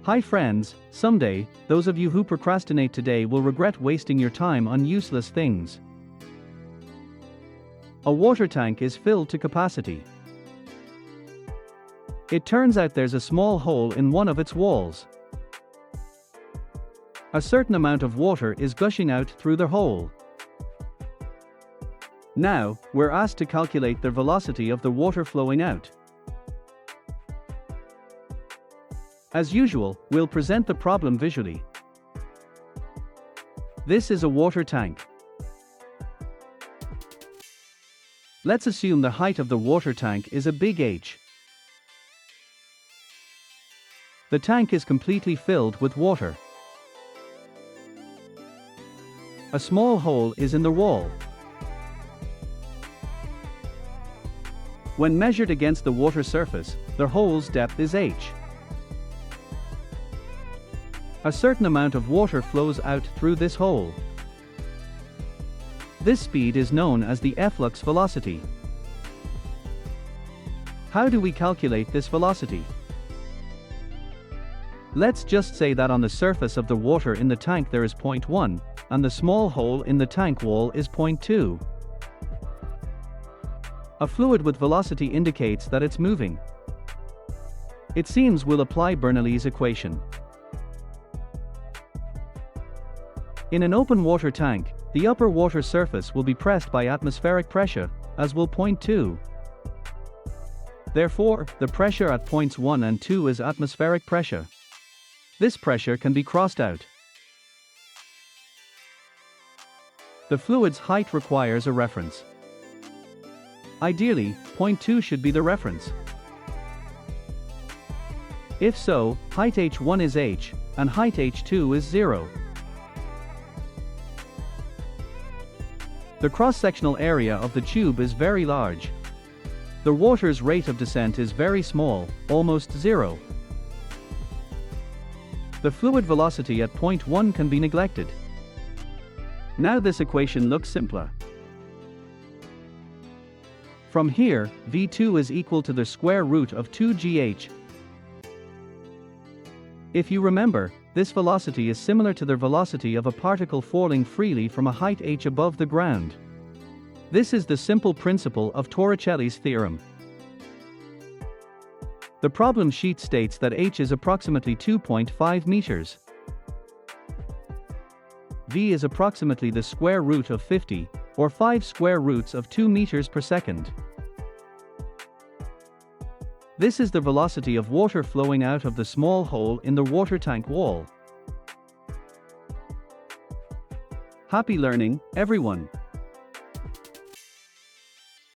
Hi friends, someday, those of you who procrastinate today will regret wasting your time on useless things. A water tank is filled to capacity. It turns out there's a small hole in one of its walls. A certain amount of water is gushing out through the hole. Now, we're asked to calculate the velocity of the water flowing out. As usual, we'll present the problem visually. This is a water tank. Let's assume the height of the water tank is a big H. The tank is completely filled with water. A small hole is in the wall. When measured against the water surface, the hole's depth is H. A certain amount of water flows out through this hole. This speed is known as the efflux velocity. How do we calculate this velocity? Let's just say that on the surface of the water in the tank there is 0.1, and the small hole in the tank wall is 0.2. A fluid with velocity indicates that it's moving. It seems we'll apply Bernoulli's equation. In an open water tank, the upper water surface will be pressed by atmospheric pressure, as will point 2. Therefore, the pressure at points 1 and 2 is atmospheric pressure. This pressure can be crossed out. The fluid's height requires a reference. Ideally, point 2 should be the reference. If so, height h1 is h, and height h2 is 0. The cross-sectional area of the tube is very large. The water's rate of descent is very small, almost 0. The fluid velocity at point 1 can be neglected. Now this equation looks simpler. From here, V2 is equal to the square root of 2gh. If you remember, this velocity is similar to the velocity of a particle falling freely from a height h above the ground. This is the simple principle of Torricelli's theorem. The problem sheet states that h is approximately 2.5 meters. V is approximately the square root of 50, or 5 square roots of 2 meters per second. This is the velocity of water flowing out of the small hole in the water tank wall. Happy learning, everyone!